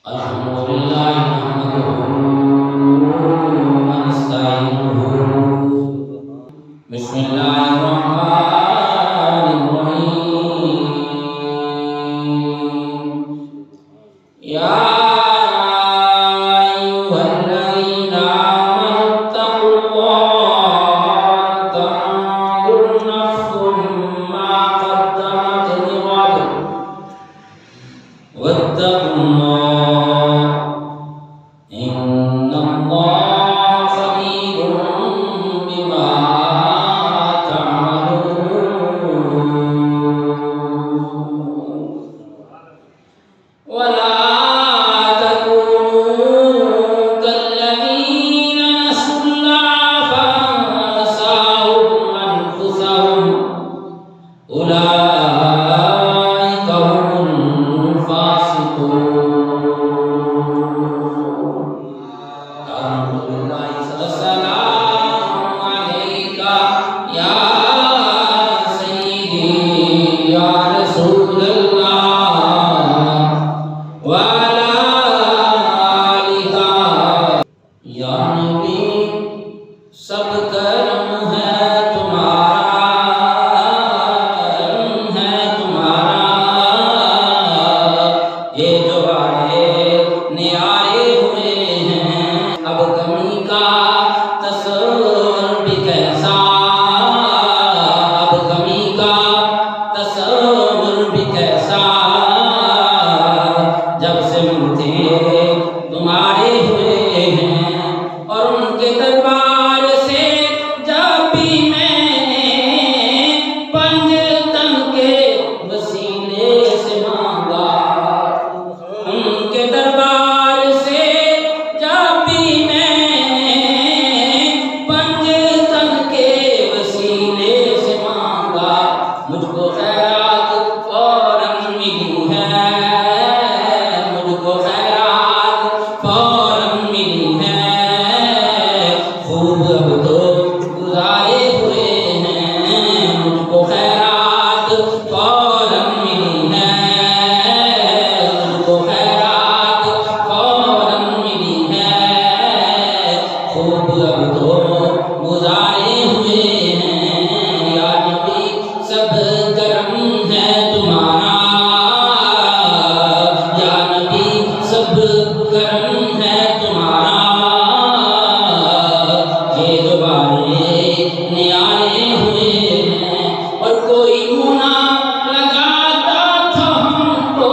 الحمد لله نحمده ونستعينه. بسم الله الرحمن الرحيم. يا أيها الذين آمنوا اتقوا الله تنظر نفس ما قدمت لغد واتقوا الله إن الله خبير بما تعملون. ولا تكونوا كالذين نسوا الله فأنساهم أنفسهم أولئك هم الفاسقون. السلام عليك يا سيدي يا رسول الله وعلى آلك یا نبی سب کرم ہے تمہارا، کرم ہے تمہارا، یہ جو آئے نیائے ہوئے ہیں، اب کمی کا تصور بھی کیسا، اب کمی کا تصور بھی کیسا، جب سے ملتے تمہارے ہوئے ہیں اور ان کے دربار سے جب بھی میں نے پنج تن کے وسیلے سے مانگا، ان کے دربار سے جب بھی میں نے پنج تن کے وسیلے سے مانگا، مجھ کو خیرات فوراً ملی ہے، مجھ کو خیرات فوراً ملی ہے، خوب اب تو گزارے ہوئے ہیں، مجھ کو خیرات فوراً ملی ہے، مجھ کو خیرات فوراً ملی ہے، خوب اب تو گزارے ہوئے ہیں، یا نبی سب کرم ہے تمہارا، یا نبی سب کرم ہے تمہارا، یہ جو بارے نیائے ہوئے ہیں، اور کوئی منہ لگاتا تھا ہم کو،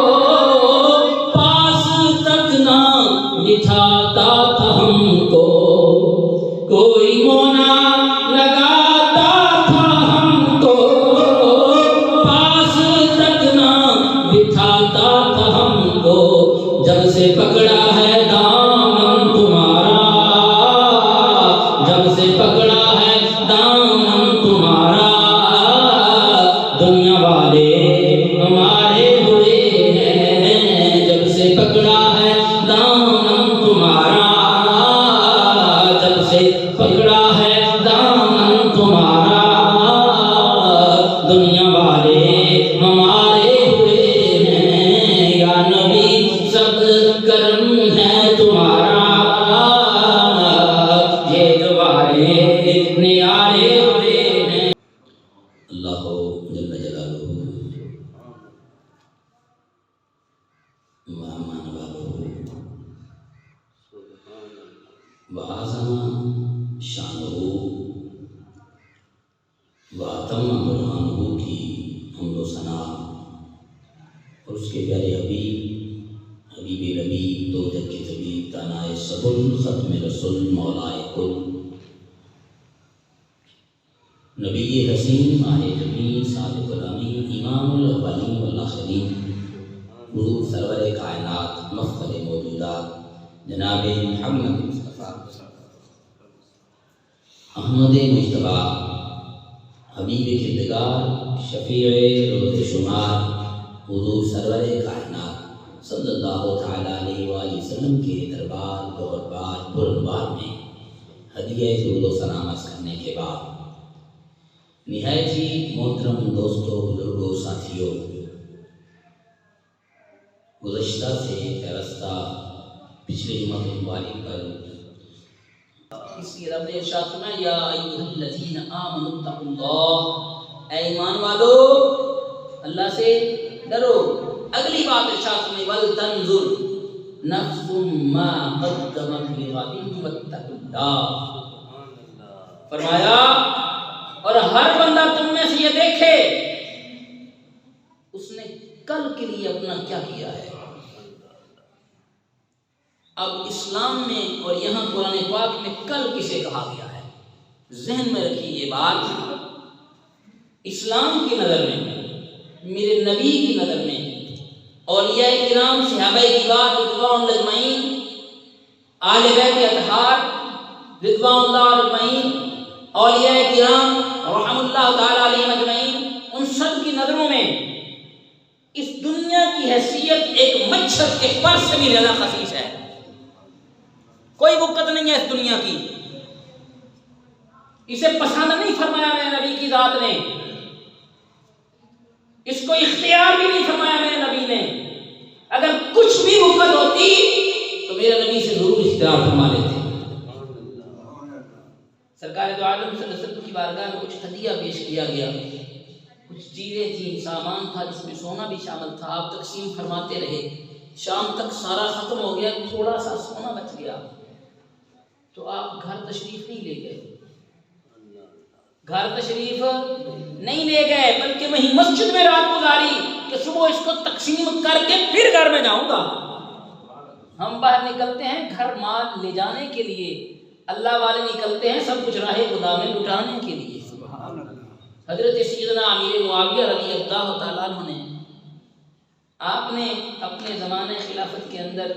پاس تک نہ بٹھاتا تھا ہم کو، کوئی منہ لگاتا تھا ہم کو، پاس تک نہ بٹھاتا تھا ہم کو، جب سے پکڑا ہے دامن تمہارا، جب سے پکڑا ہے دامن تمہارا، دنیا والے ہمارے ہوئے ہیں، جب سے پکڑا ہے دامن تمہارا، جب سے پکڑا ہے دامن تمہارا، دنیا والے ہمارے ہوئے ہیں، یا نبی سب کرم ہے تمہارا، یہ جو بارے نیارے ہوئے ہیں. اللہ جل جلالہ وَأَمَانَ بَابُهُ وَأَعْظَمَ شَانُهُ وَأَتَمَّ بُرْهَانُهُ کی حمد و ثنا اور اس کے پیارے حبیب حبیب لبیب دو جگ کے طبیب دانائے سبل ختم رسول مولائے کل نبی حسین ماہ جمیل صادق الامین امام الاولین والآخرین حضور سرور کائنات مفخر موجودات جناب محمد مصطفیٰ احمد مجتبی حبیب کردگار شفیع روز شمار حضور سرور کائنات صلی اللہ تعالیٰ علیہ وآلہ وسلم کے دربار گوہربار برنبار میں ہدیہ درود و سلام عرض کرنے کے بعد نہایت ہی محترم دوستوں، بزرگوں، ساتھیوں، گزشتہ سے پیرستہ پچھلے جمعہ مبارک پر اس لیے رب نے ارشاد فرمایا یا ایھا الذین آمنوا اتقوا اللہ، اے ایمان والو اللہ سے ڈرو۔ اگلی بات ارشاد فرمائی ولتنظر نفس ما قدمت لغد واتقوا اللہ، فرمایا اور ہر بندہ تم میں سے یہ دیکھے اس نے کل کے لیے اپنا کیا کیا ہے۔ اب اسلام میں اور یہاں قرآن پاک میں کل کسے کہا گیا ہے، ذہن میں رکھیے یہ بات۔ اسلام کی نظر میں، میرے نبی کی نظر میں، اولیاء کرام صحابہ کرام رضوان اللہ اجمعین، آل بیت اطہار رضوان اللہ اجمعین، اولیاء کرام رحم اللہ تعالی علیہم اجمعین، ان سب کی نظروں میں اس دنیا کی حیثیت ایک مچھر کے پر سے بھی زیادہ خسیس ہے۔ کوئی وقت نہیں ہے اس دنیا کی، اسے پسند نہیں فرمایا میرے نبی کی ذات نے، اس کو اختیار بھی نہیں فرمایا میرے نبی نے۔ اگر کچھ بھی وقت ہوتی تو میرے نبی سے ضرور اختیار فرما لیتے۔ سرکار دو عالم صلی اللہ علیہ وسلم کی بارگاہ میں کچھ ہدیہ پیش کیا گیا، کچھ چیزیں تھیں، سامان تھا جس میں سونا بھی شامل تھا، آپ تقسیم فرماتے رہے، شام تک سارا ختم ہو گیا، تھوڑا سا سونا بچ گیا تو آپ گھر تشریف نہیں لے گئے، گھر تشریف نہیں لے گئے بلکہ وہیں مسجد میں رات گزاری کہ صبح اس کو تقسیم کر کے پھر گھر میں جاؤں گا۔ ہم باہر نکلتے ہیں گھر مال لے جانے کے لیے، اللہ والے نکلتے ہیں سب کچھ راہ خدا میں لٹانے کے لیے۔ حضرت سیدنا امیر معاویہ رضی اللہ تعالیٰ عنہ نے، آپ نے اپنے زمانے خلافت کے اندر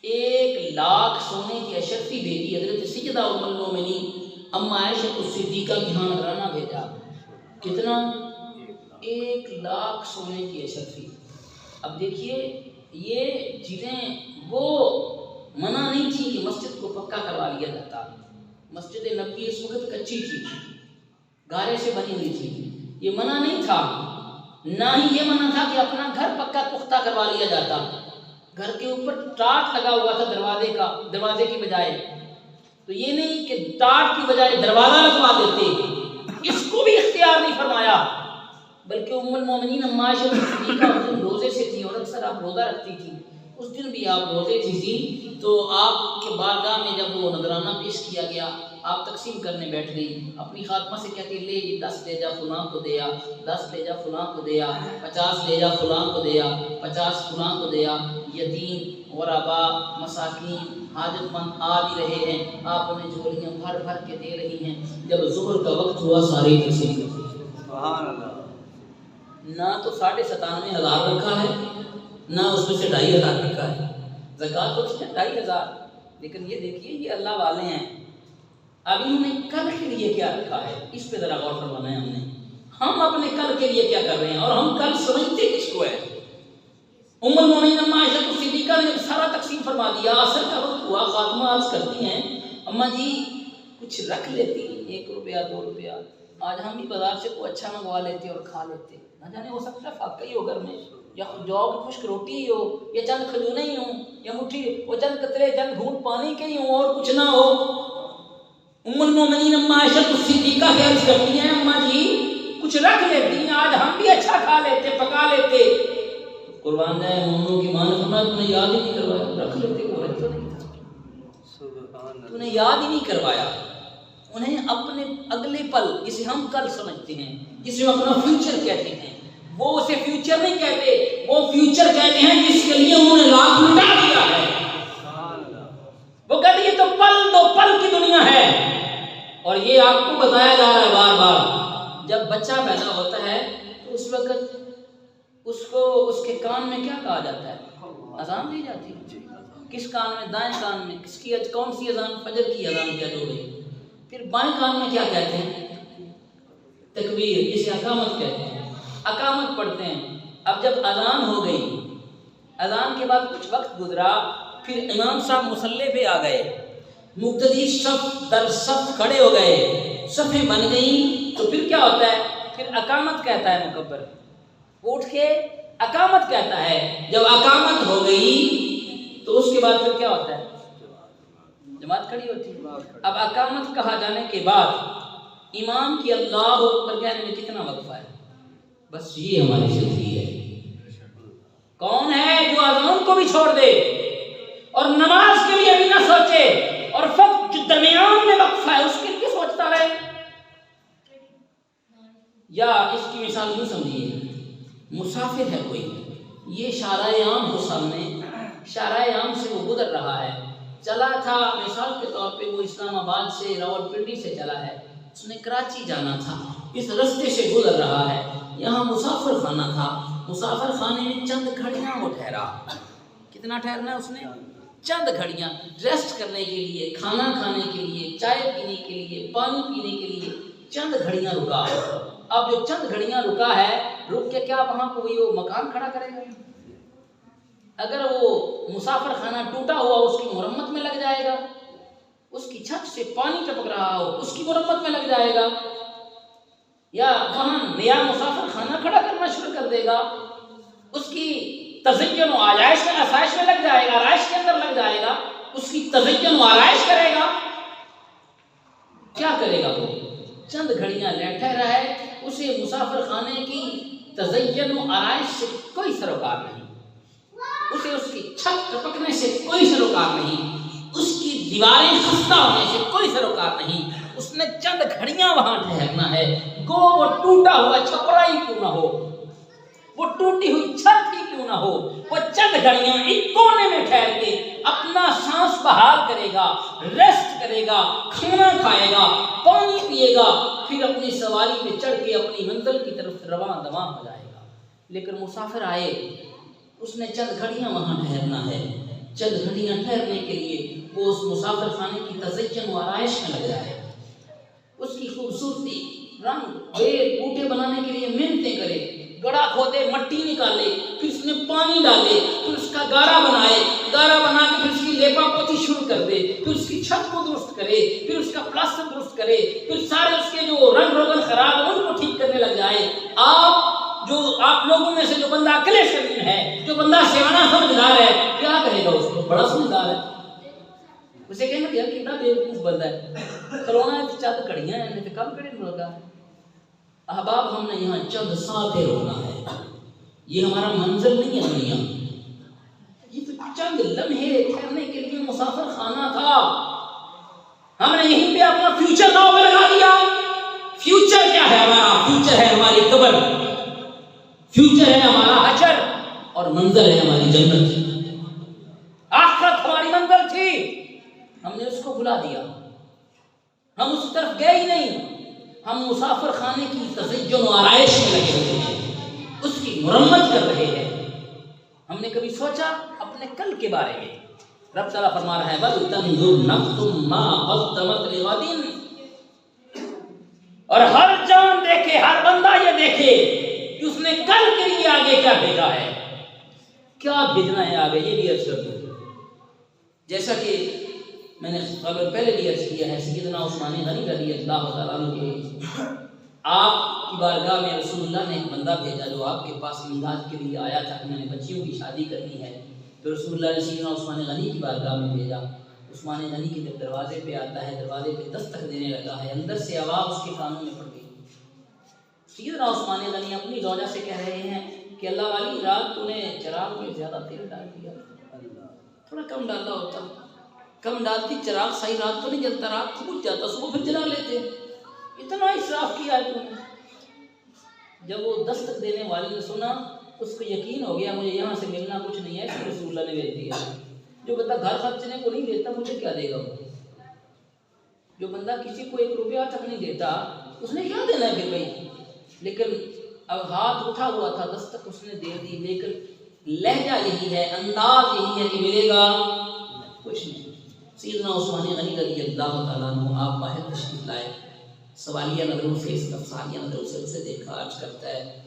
1,00,000 سونے کی اشرفی بیٹی حضرت سیدہ ام المومنین اما عائشہ الصدیقہ کی ہاں نذرانہ بھیجا۔ کتنا؟ 1,00,000 سونے کی اشرفی۔ اب دیکھیے یہ چیزیں وہ منع نہیں تھی کہ مسجد کو پکا کروا لیا جاتا، مسجد نبوی اس وقت کچی تھی، گارے سے بنی ہوئی تھی، یہ منع نہیں تھا، نہ ہی یہ منع تھا کہ اپنا گھر پکا پختہ کروا لیا جاتا۔ گھر کے اوپر ٹاٹ لگا ہوا تھا دروازے کی بجائے، تو یہ نہیں کہ ٹاٹ کی بجائے دروازہ لگوا دیتے، اس کو بھی اختیار نہیں فرمایا، بلکہ ام المومنین اما عائشہ صدیقہ اس دن روزے سے تھی اور اکثر آپ روزہ رکھتی تھی، اس دن بھی آپ روزے تھی، تو آپ کے بارگاہ میں جب وہ نذرانہ پیش کیا گیا آپ تقسیم کرنے بیٹھ گئی، اپنی خاتمہ سے کہتی لے یہ 10 لے جا فلاں کو دیا، 10 لے جا فلاں کو دیا، 50 لے جا فلاں کو دیا، 50 فلاں کو دیا، یتیم غرباء مساکین حاجت مند آ بھی رہے ہیں، آپ انہیں جھولیاں بھر بھر کے دے رہی ہیں۔ جب ظہر کا وقت ہوا ساری تقسیم کر دی۔ سبحان اللہ۔ نہ تو 97,500 رکھا ہے، نہ اس میں سے 2,500 رکھا ہے، زکوٰۃ تو 2,500، لیکن یہ دیکھیے یہ اللہ والے ہیں، اب انہوں نے کل کے لیے کیا رکھا ہے اس پہ ذرا غور فرمانا ہے ہم اپنے کل کے لیے کیا کر رہے ہیں اور ہم کل سمجھتے کس کو ہے۔ ام المومنین اما عائشہ الصدیقہ نے سارا تقسیم فرما دیا، عصر کا وقت ہوا، خاتمہ عرض کرتی ہیں اماں جی کچھ رکھ لیتی، 1 روپیہ 2 روپیہ، آج ہم بھی بازار سے کوئی اچھا منگوا لیتے اور کھا لیتے، نہ جانے ہو سکتا ہے فاقہ ہی ہو گھر میں، یا جو خشک روٹی ہی ہو، یا چند کھجوریں ہی ہوں، یا مٹھی وہ چند قطرے چند گھونٹ پانی کے ہی ہوں اور کچھ نہ ہو۔ ام المومنین اما عائشہ الصدیقہ عرض کرتی ہیں اماں جی کچھ رکھ لیتی ہیں، آج ہم بھی اچھا کھا لیتے پکا لیتے۔ قربان جائے مومنوں کی ماں نے فرمایا تو نے یاد ہی نہیں کروایا، رکھ لیتے وہ رکھ تو نہیں تھا، تو نے یاد ہی نہیں کروایا۔ انہیں اپنے اگلے پل جسے ہم کل سمجھتے ہیں، جسے ہم اپنا فیوچر کہتے ہیں، وہ اسے فیوچر نہیں کہتے، وہ فیوچر کہتے ہیں جس کے لیے انہوں نے لاکھ مٹا دیا ہے۔ وہ کہتے ہیں یہ تو پل کی دنیا ہے، اور یہ آپ کو بتایا جا رہا ہے بار بار، جب بچہ پیدا ہوتا ہے تو اس وقت اس کے کان میں کیا کہا جاتا ہے؟ اذان دی جاتی ہے، کس کان میں؟ دائیں کان میں۔ کس کی کون سی اذان؟ فجر کی اذان کہہ دو گئی۔ پھر بائیں کان میں کیا کہتے ہیں؟ تکبیر، جسے اقامت کہتے ہیں، اقامت پڑھتے ہیں۔ اب جب اذان ہو گئی، اذان کے بعد کچھ وقت گزرا، پھر امام صاحب مصلی پہ آ گئے، مقتدی صف در صف کھڑے ہو گئے، صفیں بن گئیں، تو پھر کیا ہوتا ہے؟ پھر اقامت کہتا ہے مکبر، وہ اٹھ کے اقامت کہتا ہے جب اقامت ہو گئی تو اس کے بعد پھر کیا ہوتا ہے؟ جماعت کھڑی ہوتی ہے۔ اب اقامت کہا جانے کے بعد امام کی اللہ اکبر کہنے میں کتنا وقفہ ہے؟ بس یہ ہماری زندگی ہے۔ کون ہے جو اذان کو بھی چھوڑ دے اور نماز کے لیے بھی نہ سوچے اور فقط جو درمیان میں وقفہ ہے اس کے لیے سوچتا رہے؟ یا اس کی مثال یوں سمجھیے، مسافر ہے کوئی، یہ شارع عام کو سامنے، شارع عام سے وہ گزر رہا ہے، چلا تھا مثال کے طور پہ وہ اسلام آباد سے راولپنڈی سے چلا ہے، اس نے کراچی جانا تھا، اس رستے سے گزر رہا ہے، یہاں مسافر خانہ تھا، مسافر خانے میں چند گھڑیاں وہ ٹھہرا۔ کتنا ٹھہرنا ہے اس نے؟ چند گھڑیاں، ریسٹ کرنے کے لیے، کھانا کھانے کے لیے، چائے پینے کے لیے، پانی پینے کے لیے چند گھڑیاں رکا۔ اب جو چند گھڑیاں رکا ہے، رک کے کیا وہاں کوئی وہ مکان کھڑا کرے گا؟ اگر وہ مسافر خانہ ٹوٹا ہوا اس کی مرمت میں لگ جائے گا، اس کی چھت سے پانی ٹپک رہا ہو اس کی مرمت میں لگ جائے گا، یا وہاں نیا مسافر خانہ کھڑا کرنا شروع کر دے گا، اس کی تزین و آرائش میں آسائش میں لگ جائے گا، آرائش کے اندر لگ جائے گا، اس کی تزین و آرائش کرے گا، کیا کرے گا وہ؟ چند گھڑیاں ٹھہرا ہے، اسے مسافر خانے کی تزین و آرائش سے کوئی سروکار نہیں، اسے اس کی چھت ٹپکنے سے کوئی سروکار نہیں، اس کی دیواریں خستہ ہونے سے کوئی سروکار نہیں، اس نے چند گھڑیاں وہاں ٹھہرنا ہے، گو وہ ٹوٹا ہوا چھپرا ہی کیوں نہ ہو، وہ ٹوٹی ہوئی چھت ہی کیوں نہ ہو، وہ چند گھڑیاں ایک کونے میں ٹھہر کے اپنا سانس بحال کرے گا، ریسٹ کرے گا، کھانا کھائے گا، پانی پیے گا، پھر اپنی سواری پہ چڑھ کے اپنی منزل کی طرف رواں دواں ہو جائے گا۔ لیکن مسافر آئے، اس نے چند گھڑیاں وہاں ٹھہرنا ہے، چند گھڑیاں ٹھہرنے کے لیے وہ اس مسافر خانے کی تزین و آرائش میں لگ جائے، اس کی خوبصورتی، رنگ بیل بوٹے بنانے کے لیے محنتیں کرے، گڑھا کھودے، مٹی نکالے، پھر اس میں پانی ڈالے، پھر اس کا گارا بنائے، گارا بنا کے پھر اس کی لیپا پوتی شروع کر دے، پھر اس کی چھت کو درست کرے، پھر اس کا پلاسٹر درست کرے، پھر سارے اس کے جو رنگ روغن خراب ہے ان کو ٹھیک کرنے لگ جائے۔ آپ لوگوں میں سے جو بندہ عقل شریر ہے، جو بندہ سیانا سمجھدار ہے، کیا کہے گا اس کو؟ بڑا سمجھدار ہے، اسے کہنا کہ کتنا بیوقوف بندہ ہے، کرونا ہے چند کڑیاں ہیں، نہیں تو کم کڑی لگا۔ احباب، ہم نے یہاں چند ساتھیں روکنا ہے، یہ ہمارا منزل نہیں ہے دنیا، یہ تو چند لمحے ٹھہرنے کے لیے مسافر خانہ تھا، ہم نے یہیں پہ اپنا فیوچر ناؤ پہ لگا دیا۔ فیوچر کیا ہے ہمارا؟ فیوچر ہے ہماری قبر، فیوچر ہے ہمارا حشر، اور منزل ہے ہماری جنت۔ آخرت ہماری منزل تھی، ہم نے اس کو بھلا دیا، ہم اس طرف گئے ہی نہیں، ہم مسافر خانے کی تزین و آرائش میں لگے ہوئے ہیں، اس کی مرمت کر رہے ہیں۔ ہم نے کبھی سوچا اپنے کل کے بارے میں؟ رب تعالیٰ فرما رہا ہے وَلْتَنْظُرْ نَفْسٌ مَا قَدَّمَتْ لِغَدٍ، اور ہر جان دیکھے، ہر بندہ یہ دیکھے کہ اس نے کل کے لیے آگے کیا بھیجا ہے، کیا بھیجنا ہے آگے، یہ بھی عرض کر دوں۔ جیسا کہ میں نے پہلے بھی عرض کیا ہے، سیدنا عثمان غنی رضی اللہ تعالیٰ عنہ کے آپ کی بارگاہ میں رسول اللہ نے ایک بندہ بھیجا جو آپ کے پاس امداد کے لیے آیا تھا کہ میں نے بچیوں کی شادی کرنی ہے، تو رسول اللہ نے سیدنا عثمان غنی کی بارگاہ میں بھیجا۔ عثمان غنی کے جب دروازے پہ آتا ہے، دروازے پہ دستک دینے لگا ہے، اندر سے آواز اس کے کانوں میں پڑ گئی۔ سیدنا عثمان غنی اپنی زوجہ سے کہہ رہے ہیں کہ اللہ والی، رات تو نے چراغ میں زیادہ تیل ڈال دیا، تھوڑا کم ڈالا ہوتا، کم ڈالتی چراغ صحیح رات تو نہیں جلتا، رات کو بجھ جاتا، صبح پھر جلا لیتے، اتنا اسراف کیا ہے تم نے۔ جب وہ دستک دینے والی نے سنا، اس کو یقین ہو گیا مجھے یہاں سے ملنا کچھ نہیں ہے، اس کو رسول اللہ نے بھیج دیا۔ جو بندہ گھر خرچنے کو نہیں دیتا مجھے کیا دے گا؟ جو بندہ کسی کو 1 روپیہ تک نہیں دیتا اس نے کیا دینا ہے پھر بھائی؟ لیکن اب ہاتھ اٹھا ہوا تھا، دستک اس نے دے دی، لیکن لہجہ یہی ہے، انداز یہی ہے کہ ملے گا کچھ نہیں۔ سیدنا عثمان غنی رضی اللہ تعالیٰ عنہ آپ باہر تشریف لائے، سوالیہ نظروں سے، استفساریہ نظروں سے اسے دیکھا، عرض کرتا ہے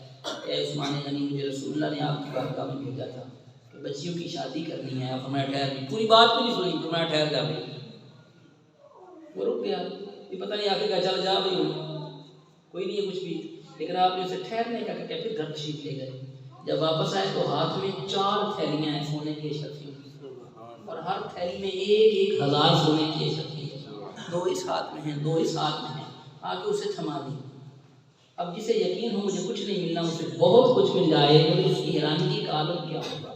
اے عثمان غنی، مجھے رسول اللہ نے آپ کی بارگاہ میں بھیجا تھا کہ بچیوں کی شادی کرنی ہے۔ فرمایا ٹھہر بھی، پوری بات بھی نہیں سنی، فرمایا ٹھہر جا بھی، وہ رک گیا، یہ پتہ نہیں آگے کا چل جا بھی، کوئی نہیں ہے کچھ بھی، لیکن آپ نے اسے ٹھہرنے کا کہا، پھر گھر تشریف لے گئے۔ جب واپس آئے تو ہاتھ میں 4 تھیلیاں ہیں سونے کی اشرفیوں کی، اور ہر تھیلی میں 1,000 سونے کی اشرفی ہے، 2 اس ہاتھ میں ہیں 2 اس ہاتھ میں ہیں، آ کے اسے تھما دی۔ اب جسے یقین ہو مجھے کچھ نہیں ملنا، اسے بہت کچھ مل جائے تو اس کی حیرانگی کا عالم کیا ہوگا؟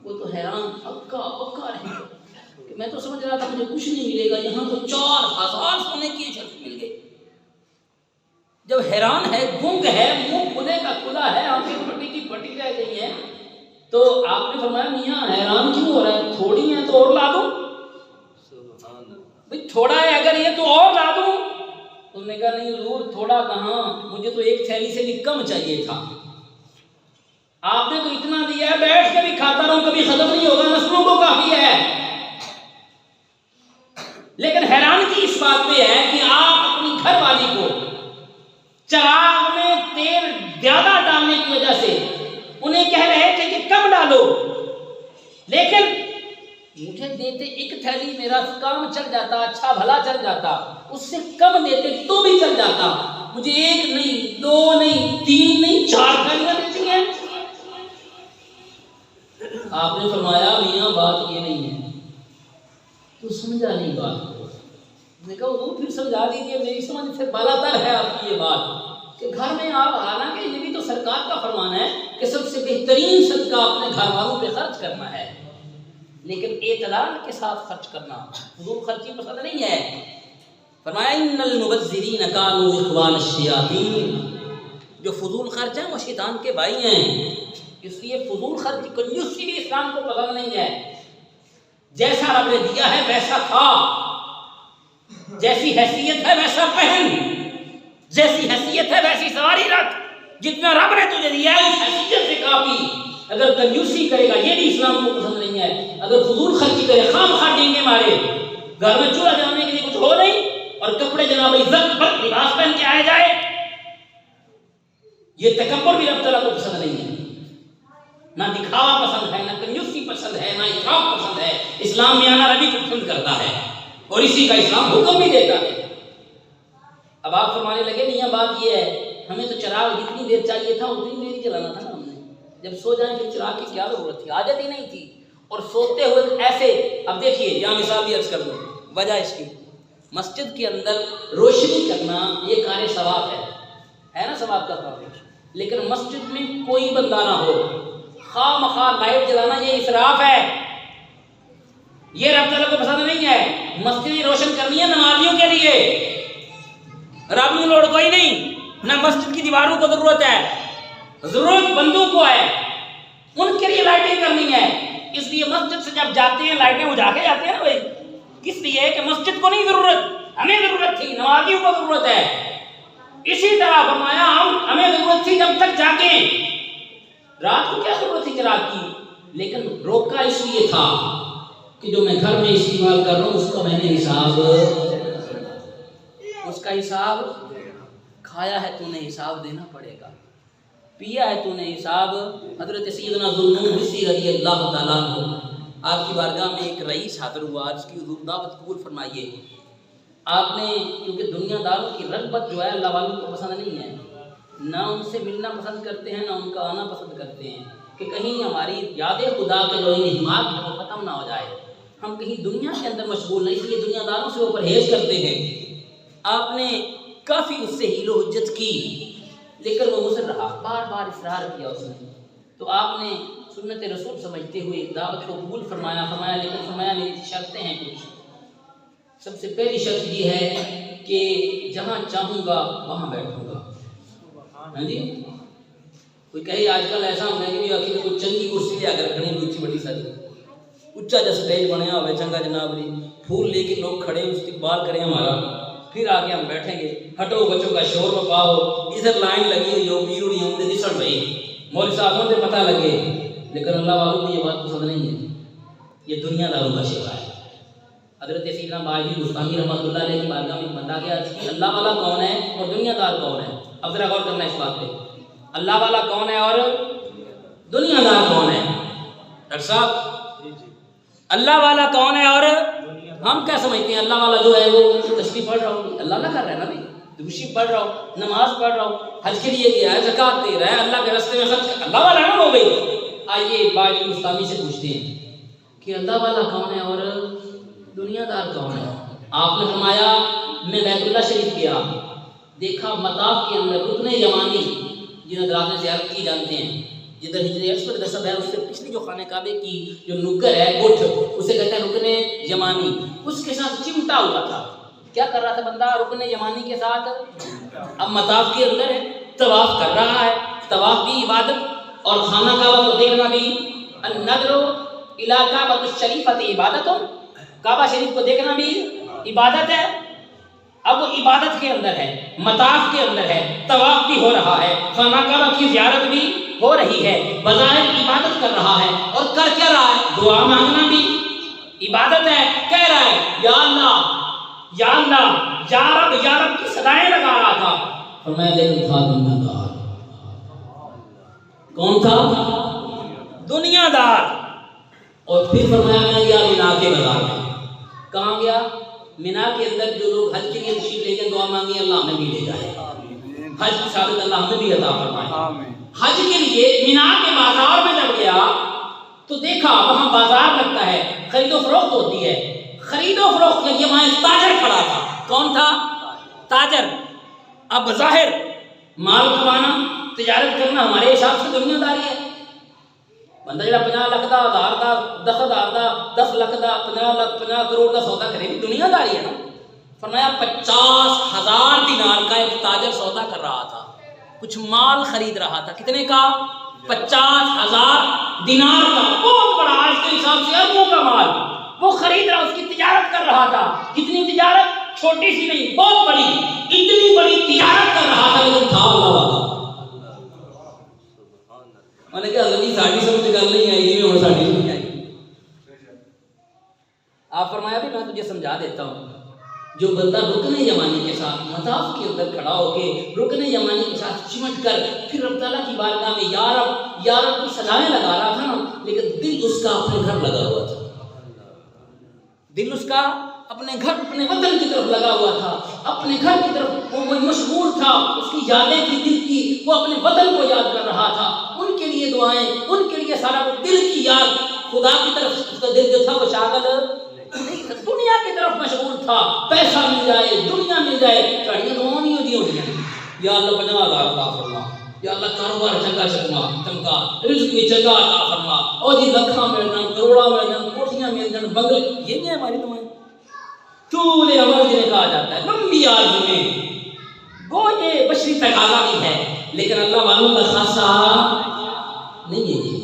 وہ تو حیران پکا رہے گا کہ میں تو سمجھ رہا تھا مجھے کچھ نہیں ملے گا، یہاں تو 4,000 سونے کی اشرفی مل گئی۔ جب حیران ہے، گنگ ہے، منہ کھلے کا کھلا ہے، آنکھیں پھٹی کی پھٹی رہ گئی ہیں، تو آپ نے فرمایا میاں حیران کیوں ہو رہا ہے؟ تھوڑی ہیں تو اور لا دوں؟ بھئی تھوڑا ہے اگر یہ تو اور لا دوں؟ اس نے کہا نہیں حضور تھوڑا کہاں، مجھے تو 1 تھیلی سے بھی کم چاہیے تھا، آپ نے تو اتنا دیا ہے، بیٹھ کے بھی کھاتا رہوں کبھی ختم نہیں ہوگا، نسلوں کو کافی ہے۔ لیکن حیرانگی اس بات پہ ہے کہ آپ اپنی گھر والی کو چراغ میں تیل زیادہ ڈالنے کی وجہ سے انہیں کہہ رہے تھے کہ کم ڈالو، لیکن مجھے دیتے 1 تھیلی میرا کام چل جاتا، اچھا بھلا چل جاتا، اس سے کم دیتے تو بھی چل جاتا، مجھے 1 نہیں 2 نہیں 3 نہیں 4 تھیلیاں دیتی ہیں۔ آپ نے فرمایا میاں بات یہ نہیں ہے، تو سمجھا نہیں بات کو۔ میں کہا وہ پھر سمجھا دیجیے، میری سمجھ سے بالا تر ہے آپ کی یہ بات کہ گھر میں آپ، حالانکہ یہ بھی تو سرکار کا فرمان ہے کہ سب سے بہترین صدقہ اپنے گھر والوں پہ خرچ کرنا ہے، لیکن اعتدال کے ساتھ خرچ کرنا، فضول خرچی پسند نہیں ہے۔ فرمایا ان المبذرین کانوا اخوان الشیاطین، جو فضول خرچ ہیں وہ شیطان کے بھائی ہیں، اس لیے فضول خرچ کنجوسی بھی اسلام کو پسند نہیں ہے۔ جیسا رب نے دیا ہے ویسا کھا، جیسی حیثیت ہے ویسا پہن، جیسی حیثیت ہے ویسی سواری رکھ، جتنا رب نے تجھے دیا ہے اس حیثیت سے کافی۔ اگر کنجوسی کرے گا یہ بھی اسلام کو پسند نہیں ہے، اگر فضول خرچی کرے، خام خواہ ڈینگے مارے، گھر میں چولہا جلانے کے لیے کچھ ہو نہیں اور کپڑے جناب عزت پر لباس پہن کے آئے جائے، یہ تکبر بھی رب تعالیٰ کو پسند نہیں ہے۔ نہ دکھاوا پسند ہے، نہ کنجوسی پسند ہے، نہ اسراف پسند ہے۔ اسلام میانہ روی کو پسند کرتا ہے اور اسی کا اسلام حکم بھی دیتا ہے۔ اب آپ فرمانے لگے میاں بات یہ ہے، ہمیں تو چراغ جتنی دیر چاہیے تھا اتنی دیر ہی جلانا تھا نا، ہم نے جب سو جائیں پھر چراغ کی کیا ضرورت تھی، عادت ہی نہیں تھی۔ اور سوتے ہوئے ایسے، اب دیکھیے یہاں مثال بھی عرض کر دوں، وجہ اس کی، مسجد کے اندر روشنی کرنا یہ کار ثواب ہے نا، ثواب کا کام ہے، لیکن مسجد میں کوئی بندہ نہ ہو، خواہ مخواہ لائٹ جلانا یہ اسراف ہے، یہ رب تعالیٰ کو پسند نہیں ہے۔ مسجد روشن کرنی ہے نمازیوں کے لیے، رب لوڑ کوئی نہیں، نہ مسجد کی دیواروں کو ضرورت ہے، ضرورت بندوں کو ہے، ان کے لیے لائٹیں کرنی ہے۔ اس لیے مسجد سے جب جاتے ہیں لائٹیں بجھا کے جاتے ہیں نا بھائی، کس لیے کہ مسجد کو نہیں ضرورت، ہمیں ضرورت تھی، نمازیوں کو ضرورت ہے۔ اسی طرح فرمایا ہمیں ضرورت تھی جب تک جاگیں، رات کو کیا ضرورت تھی چراغ کی، لیکن روکا اس لیے تھا کہ جو میں گھر میں استعمال کر رہا ہوں اس کا میں نے حساب کھایا ہے تو نے حساب دینا پڑے گا، پیا ہے تو نے حساب۔ حضرت سیدنا ذوالنون حسی رضی اللہ تعالیٰ عنہ، آپ کی بارگاہ میں ایک رئیس حاضر ہوا، اس کی حضور دعوت قبول فرمائیے۔ آپ نے کیونکہ دنیا داروں کی رغبت جو ہے اللہ والوں کو پسند نہیں ہے، نہ ان سے ملنا پسند کرتے ہیں نہ ان کا آنا پسند کرتے ہیں، کہ کہیں ہماری یاد خدا کے جو انہمات ہے وہ ختم نہ ہو جائے، ہم کہیں دنیا کے اندر مشغول نہیں، اس لیے دنیا داروں سے وہ پرہیز کرتے ہیں۔ آپ نے کافی اس سے حیل و حجت کی لیکن وہ مصر رہا، بار بار اصرار کیا اس نے، تو آپ نے سنت رسول سمجھتے ہوئے دعوت کو قبول فرمایا لیکن فرمایا میری شرطیں ہیں کچھ۔ سب سے پہلی شرط یہ ہے کہ جہاں چاہوں گا وہاں بیٹھوں گا۔ ہاں جی، کوئی کہے آج کل ایسا ہونا ہے کہ آخر کوئی چنگی کرسی لے کر رکھنی اچھی بڑی ساری، اچا جا سٹیج بنیا ہوئے چنگا جناب جی، پھول لے کے لوگ کھڑے استقبال کریں ہمارا، پھر آگے ہم بیٹھیں گے، ہٹو بچوں کا شور مپاؤ، ادھر لائن لگی ہوئی ہو پیڑ نہیں ہوتے نسل بھائی مولوی صاحبوں سے پتہ لگے، لیکن اللہ والوں کو یہ بات پسند نہیں ہے، یہ دنیا داروں کا شیوا ہے۔ حضرت سیدنا باجی بستانی رحمۃ اللہ علیہ کی بارگاہ میں بندہ گیا کہ اللہ والا کون ہے اور دنیا دار کون ہے؟ اب ذرا غور کرنا اس بات پہ، اللہ والا کون ہے اور دنیا دار کون ہے؟ ڈاکٹر صاحب اللہ والا کون ہے اور ہم کیا سمجھتے ہیں؟ اللہ والا جو ہے وہ تشریف پڑھ رہا ہوگی، اللہ نہ کر رہا ہے نا بھائی، درود پڑھ رہا ہو، نماز پڑھ رہا ہو، حج کے لیے گیا ہے، زکوٰۃ دے رہا ہے، اللہ کے راستے میں خرچ کر، اللہ والا نہ ہو گئی۔ آئیے باقی مستانی سے پوچھتے ہیں کہ اللہ والا کون ہے اور دنیا دار کون ہے؟ آپ نے فرمایا میں بیت اللہ شریف گیا، دیکھا مطاف کے اندر رکن یمانی، جن حضرات نے زیارت کی جانتے ہیں، جدھر ہجری اسود نصب ہے، اس سے پچھلی جو خانہ کعبے کی جو نگر ہے گٹھ، اسے کہتے ہیں رکن یمانی، اس کے ساتھ چمٹا ہوا تھا۔ کیا کر رہا تھا بندہ رکن یمانی کے ساتھ؟ اب مطاف کے اندر ہے، طواف کر رہا ہے، طواف بھی عبادت اور خانہ کعبہ کو دیکھنا بھی، النظر الی کعبۃ الشریفۃ عبادت، کعبہ شریف کو دیکھنا بھی عبادت ہے۔ اب وہ عبادت کے اندر ہے، مطاف کے اندر ہے، طواف بھی ہو رہا ہے، خانہ کعبہ کی زیارت بھی ہو رہی ہے، بظاہر عبادت کر رہا ہے، اور کر کیا رہا ہے؟ دعا مانگنا بھی عبادت ہے۔ کہہ رہا ہے یا اللہ یا اللہ یا رب کی صدائیں لگا رہا تھا۔ فرمایا لیکن تھا دنیا دار۔ کون تھا؟ دنیا دار۔ اور پھر فرمایا میں گیا مینا کے بازار میں۔ کہاں گیا؟ مینا کے اندر جو لوگ حج کے لیے تشریف لے کے دعا مانگی اللہ ہمیں بھی لے جائے، حج کی سعادت اللہ ہمیں بھی عطا فرمائے۔ حج کے لیے مینا کے بازار میں جب گیا تو دیکھا وہاں بازار لگتا ہے، خرید و فروخت ہوتی ہے، خرید و فروخت کے لیے وہاں ایک تاجر کھڑا تھا۔ کون تھا؟ تاجر۔ اب ظاہر مال کمانا، تجارت کرنا ہمارے حساب سے دنیا داری ہے۔ بندہ جڑا 50 لاکھ دا، 1000 دا، 10,000 دا، 10 لاکھ دا، 50 لاکھ 50 کروڑ دا سودا کرے بھی دنیا داری ہے نا۔ فرمایا 50,000 دینار کا ایک تاجر سودا کر رہا تھا، کچھ مال خرید رہا تھا۔ کتنے کا؟ 50,000 دینار کا، بہت بڑا، آج کے حساب سے اربوں کا مال وہ خرید رہا، اس کی تجارت کر رہا تھا۔ کتنی تجارت؟ چھوٹی سی نہیں، بہت بڑی، اتنی بڑی تجارت کر رہا تھا، لیکن تھا اللہ والا۔ میں نے کہا اللہ جی ساڑھی سمجھ گل نہیں آئی، میں اور ساڑھی سمجھ آئی۔ آپ فرمایا بھی میں تجھے سمجھا دیتا ہوں، جو بندہ رکن یمانی کے ساتھ مطاف کے اندر کھڑا ہو کے رکن یمانی کے ساتھ چمٹ کر پھر رب تعالیٰ کی بارگاہ میں یا رب کی صدائیں لگا رہا تھا نا، لیکن دل اس کا اپنے گھر لگا ہوا تھا، دل اس کا اپنے گھر، اپنے وطن کی طرف لگا ہوا تھا، اپنے گھر کی طرف وہ مشغول تھا، اس کی یادیں تھی دل کی، وہ اپنے وطن کو یاد کر رہا تھا، ان کے لیے دعائیں، ان کے لیے سارا وہ دل کی یاد، خدا کی طرف اس کا دل جو تھا وہ شاغل نہیں تھا، دنیا کی طرف مشغول تھا، پیسہ مل جائے، دنیا مل جائے، ساڑیاں دعائیں نہیں ہوتی ہوتی ہیں، یا اللہ 50,000 عطا فرما، یا اللہ کاروبار چنگا چمکا، رزق بھی چنگا عطا فرما، اور جی لکھاں مل جان، کروڑاں مل جان، کوٹھیاں مل جان، بنگلے، یہ نہیں ہے ہماری دعائیں۔ طول عمر جنہیں کہا جاتا ہے، لمبی آرزویں، وہ یہ بشری تقاضا بھی ہے، لیکن اللہ والوں کا خاصہ نہیں ہے یہ۔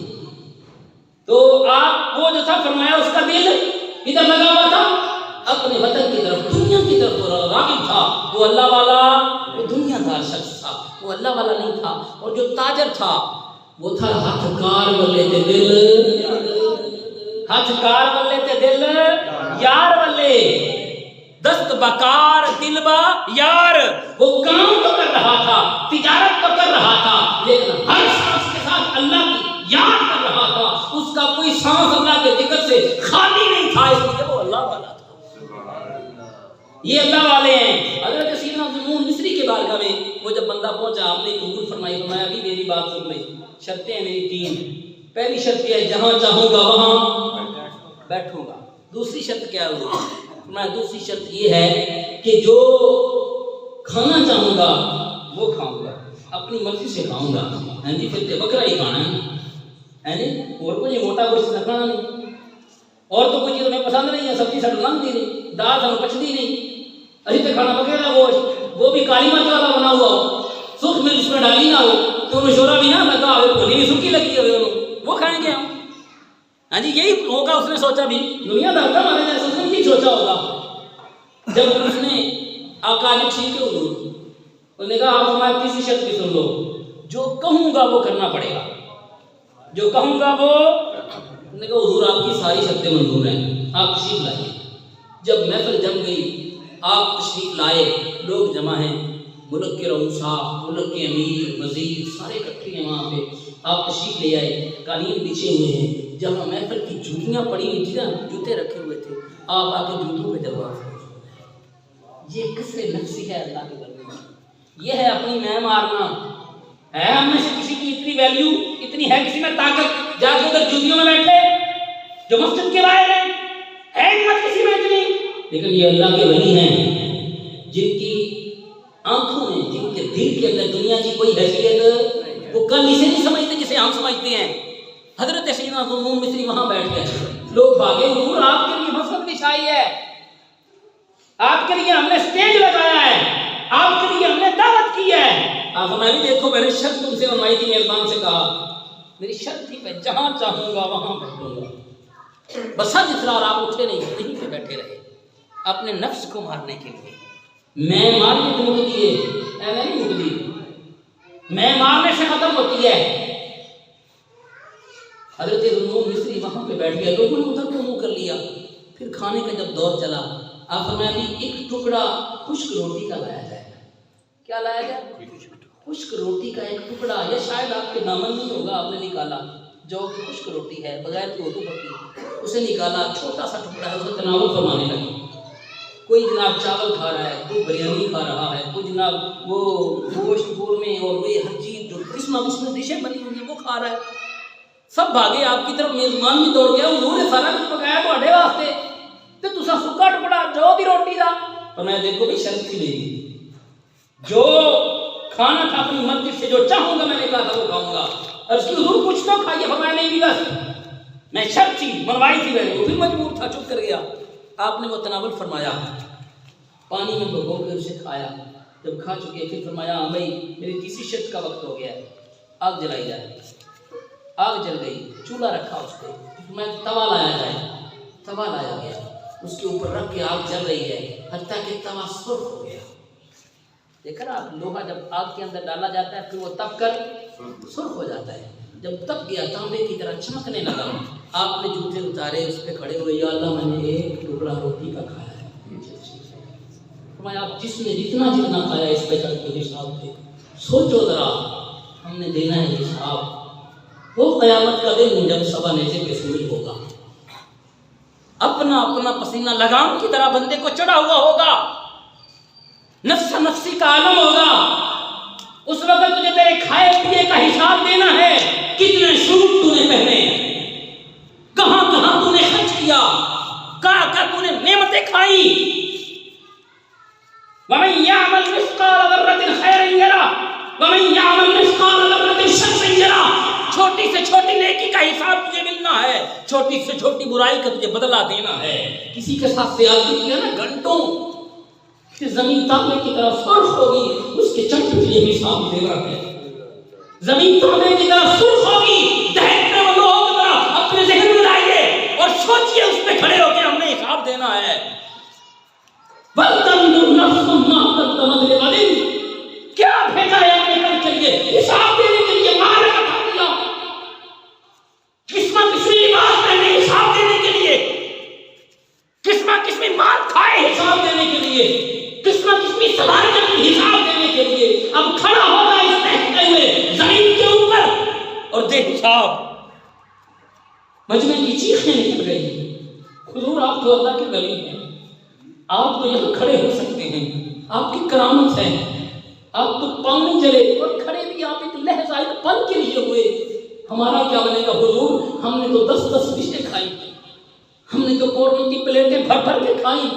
تو آپ وہ جو تھا فرمایا اس کا دل ادھر لگا ہوا تھا، اپنے وطن کی طرف، دنیا کی طرف راغب تھا۔ وہ اللہ والا، وہ دنیا دار شخص تھا، وہ اللہ والا نہیں تھا۔ اور جو تاجر تھا وہ تھا ہاتھ کار والے تے دل، ہاتھ کار والے تے دل یار والے، دست بکار دل با یار۔ وہ کام تو کر رہا تھا، تجارت تو کر رہا تھا، لیکن ہر سانس کے ساتھ اللہ کی یاد کر رہا تھا، اس کا کوئی سانس اللہ کے ذکر سے خالی نہیں تھا، اس لیے وہ اللہ والا تھا۔ یہ اللہ والے ہیں۔ حضرت سیدنا ذوالنون مصری کے بارگاہ میں وہ جب بندہ پہنچا، آپ نے قبول فرمائی، فرمایا بھی میری بات سن لیں، شرطیں ہیں میری 3۔ پہلی شرط یہ ہے جہاں چاہوں گا وہاں بیٹھوں گا۔ دوسری شرط کیا ہوگی؟ فرمایا دوسری شرط یہ ہے کہ جو کھانا چاہوں گا وہ کھاؤں گا، اپنی مرضی سے کھاؤں گا، ہاں جی، پھر بکرا ہی کھانا ہے جی، اور کوئی موٹا گوشت نہ کھانا نہیں، اور تو کوئی چیز ہمیں پسند نہیں ہے، سبزی سب لنگتی نہیں، دال ہمیں پچتی نہیں، ابھی تو کھانا بکرا گوشت، وہ بھی کالی مرچ والا بنا ہوا ہو، سرخ مرچ اس میں ڈالی نہ ہو، تو انہیں شورا بھی نہ لگا ہو، بھلی بھی سوکھی لگی ہے، وہ کھائیں گے ہم، ہاں جی، یہی ہوگا۔ اس نے سوچا بھی دنیا دار کا ہمارے جیسے اس نے یہی سوچا ہوگا۔ جب اس نے آقا جی ٹھیک ہے حضور، انہوں نے کہا آپ ہماری تیسری شرط بھی سن لو، جو کہوں گا وہ کرنا پڑے گا، جو کہوں گا وہ۔ انہوں نے کہا حضور آپ کی ساری شرطیں منظور ہیں، آپ تشریف لائیے۔ جب محفل جم گئی، آپ تشریف لائے، لوگ جمع ہیں، ملک کے رؤسا، ملک کے امیر، وزیر، سارے اکٹھے ہیں وہاں پہ۔ آپ تشریف لے آئے، قالین بچھے ہوئے ہیں، جہاں محفل کی جوتیاں پڑی ہوئی تھی نا، جوتے رکھے ہوئے تھے، آپ آ کے جوتوں پہ جلوہ۔ یہ کس سے نفسی ہے اللہ کے بندے میں؟ یہ ہے اپنی میں مارنا. ہے ہم میں سے کسی کی اتنی ویلیو، اتنی ہے کسی میں طاقت جا کے ادھر جوتیوں میں بیٹھے جو مسجد کے باہر ہیں؟ ہے ہمت کسی میں اتنی؟ لیکن یہ اللہ کے ولی ہیں جن کی آنکھوں میں، جن کے دل کے اندر دنیا کی کوئی حیثیت، وہ کل اسے نہیں سمجھتے جسے ہم سمجھتے ہیں. حضرت سیدنا ذوالنون مصری وہاں بیٹھ گئے، لوگ بھاگے، حضور آپ کے لیے مسجد بچھائی ہے، آپ کے لیے ہم نے اسٹیج لگایا ہے، آپ کے لیے ہم نے دعوت کی ہے. آپ ہمیں بھی دیکھو، میں نے شرط تم سے منوائی تھی، میربان سے کہا میری شرط تھی میں جہاں چاہوں گا وہاں بیٹھوں گا. بس حد اصرار، آپ اٹھے نہیں، یہیں پہ بیٹھے رہے اپنے نفس کو مارنے کے لیے. میں مارنے کی مکتی ہے، اے میں نہیں مکتی، میں مارنے سے ختم ہوتی ہے. حضرت ذوالنون مصری وہاں پہ بیٹھ گیا، لوگوں نے ادھر کو منہ کر لیا. پھر کھانے کا جب دور چلا، آپ ہمیں ابھی ایک ٹکڑا خشک روٹی کا لایا جائے. کیا لایا جائے؟ خشک روٹی کا ایک ٹکڑا، یا شاید آپ کے دامن نہیں ہوگا، آپ نے نکالا جو کہ خشک روٹی ہے بغیر اردو پکی، اسے نکالا، چھوٹا سا ٹکڑا ہے، اسے تناول فرمانے لگے. کوئی جناب چاول کھا رہا ہے، کوئی بریانی کھا رہا ہے، کوئی جناب وہ گوشت قورمے اور وہ ہر چیز جو قسم ڈشیں بنی ہوئی ہیں وہ کھا رہا ہے. سب بھاگے آپ کی طرف، میزبان بھی دوڑ گیا، حضور نے سارا کچھ پکایا تواڈے واسطے تے تساں سکا ٹکڑا جو دی روٹی دا. اور میں دیکھو بھی شرط تھی میری، جو کھانا تھا اپنی مرضی سے جو چاہوں گا میں نے کہا تھا وہ کھاؤں گا. اور اس کی حضور کچھ تو کھائیے، فرمایا نہیں بھی بس میں شرط تھی منوائی تھی میں نے، وہ بھی مجبور تھا، چپ کر گیا. آپ نے وہ تناول فرمایا، پانی میں بھگو کے اسے کھایا. جب کھا چکے پھر فرمایا ہاں بھائی میری تیسری شرط کا وقت ہو گیا ہے، آگ جلائی جائے. آگ جل گئی، چولہا رکھا اس پہ، میں توا لایا جائے. توا لایا گیا، اس کے اوپر رکھ کے آگ جل رہی ہے حتیٰ کہ توا سرخ ہو گیا. دیکھا نا آپ، لوہا جب آگ کے اندر ڈالا جاتا ہے پھر وہ تپ کر سرخ ہو جاتا ہے. جب تپ گیا تانبے کی طرح چمکنے لگا، آپ نے جوتے اتارے، اس پہ کھڑے ہوئے، یا اللہ میں نے ایک ٹکڑا روٹی کا کھایا ہے. فرمایا آپ جس نے جتنا جتنا کھایا اس پہ چڑھ کے حساب دے. سوچو ذرا، ہم نے دینا ہے حساب. وہ قیامت کا دن جب سبا نیزے پہ سورج ہوگا، اپنا اپنا پسینہ لگام کی طرح بندے کو چڑھا ہوا ہوگا، نفس نفسی کا عالم ہوگا. اس وقت تجھے تیرے کھائے پیے کا حساب دینا ہے. کتنے سوٹ تو نے پہنے، کہاں کہاں تو نے خرچ کیا، کہاں کہاں تو نے نعمتیں کھائی. وَمَن يَعْمَلْ مِثْقَالَ ذَرَّةٍ خَيْرًا يَرَهُ وَمَن يَعْمَلْ مِثْقَالَ ذَرَّةٍ شَرًّا يَرَهُ. چھوٹی سے چھوٹی نیکی کا حساب تجھے ملنا ہے، چھوٹی سے چھوٹی برائی کا تجھے بدلہ دینا ہے. کسی کے ساتھ سیاسی کیا نا گھنٹوں، کہ زمین تانبے کی طرح سرخ ہوگی، اس کے چمچ کے لیے حساب دینا ہے. زمین تانبے کی طرح سرخ ہوگی، دہتے ہوئے لوگوں کی طرح اپنے ذہن میں لائیے اور سوچئے اس پہ کھڑے ہو کے ہم نے حساب دینا ہے. وَلْتَنْظُرْ نَفْسٌ مَا قَدَّمَتْ لِغَدٍ. کیا بھیجا ہے اپنے کل کے لیے، حساب دینے کے لیے. مال اکٹھا کیا، قسمہ قسمی لباس پہنے حساب دینے کے لیے، قسمہ قسمی مال کھائے حساب دینے کے لیے، قسمہ قسمی سواری کی حساب دینے کے لیے. اب کھڑا ہوگا اس بہتے ہوئے زمین کے اوپر اور دے حساب. مجمع کی چیخیں نکل گئی. حضور آپ تو اللہ کے ولی ہیں، آپ تو یہاں کھڑے ہو سکتے ہیں، آپ کی کرامت ہے، آپ تو پانی چلے اور کھڑے بھی آپ ایک لحظہ ایک پل کے لیے ہوئے. ہمارا کیا بنے گا حضور؟ ہم نے تو 10 ڈشیں کھائی، ہم نے تو قورمے کی پلیٹیں بھر بھر کے کھائی،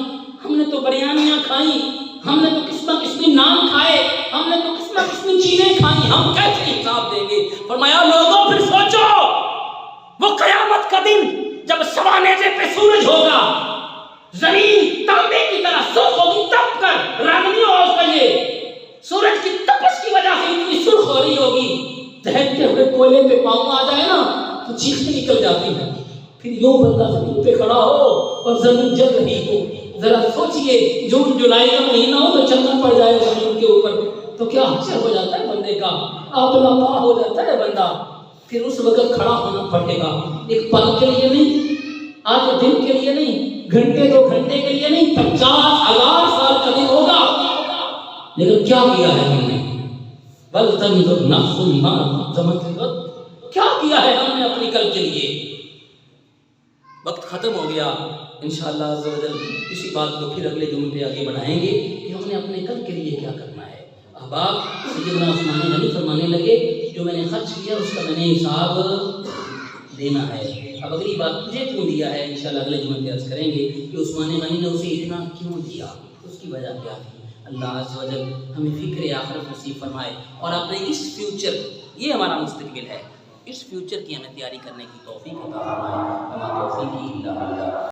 ہم نے تو بریانیاں کھائی، ہم نے تو قسمہ قسمی نان کھائے، ہم نے تو قسمہ قسمی چیزیں کھائیں، ہم کیسے حساب دیں گے؟ فرمایا لوگوں پھر سوچو، وہ قیامت کا دن جب سوا نیزے پہ سورج ہوگا، زمین تانبے کی طرح سرخ ہوگی، تپ کر رنگنی ہوگا اس کا، یہ سورج کی تپش کی وجہ سے اتنی سرخ ہو رہی ہوگی. دہتے ہوئے کوئلے پہ پاؤں آ جائے نا تو چیخیں نکل جاتی ہیں. پھر یوں بندہ زمین پہ کھڑا ہو اور زمین جل رہی ہو. ذرا سوچئے جون جولائی کا مہینہ ہو تو چندن پڑ جائے زمین کے اوپر تو کیا حشر ہو جاتا ہے بندے کا، آپ لاپا ہو جاتا ہے بندہ. پھر اس وقت کھڑا ہونا پڑے گا، ایک پل کے لیے نہیں، آج دن کے لیے نہیں، گھنٹے 2 گھنٹے کے لیے نہیں، 50,000 سال کا دن ہوگا. لیکن کیا کیا ہے ہم نے؟ بل تنظر نفس ما قدمت لغد. کیا کیا ہے ہم نے اپنی کل کے لیے؟ وقت ختم ہو گیا. انشاءاللہ عز و جل اسی بات کو پھر اگلے جمعے پہ آگے بڑھائیں گے کہ ہم نے اپنے کل کے لیے کیا کرنا ہے. احباب سیدنا عثمان غنی فرمانے لگے جو میں نے خرچ کیا اس کا میں نے حساب دینا ہے. اب اگلی بات تجھے کیوں دیا ہے انشاءاللہ اگلے جمعے میں عرض کریں گے کہ عثمان غنی نے اسے اتنا کیوں دیا, اس کی وجہ کیا تھی. اللہ عز و جل ہمیں فکر آخرت نصیب فرمائے اور اپنے اس فیوچر, یہ ہمارا مستقبل ہے, اس فیوچر کی ہمیں تیاری کرنے کی توفیق عطا فرمائے. ہمارا توفیق الا باللہ.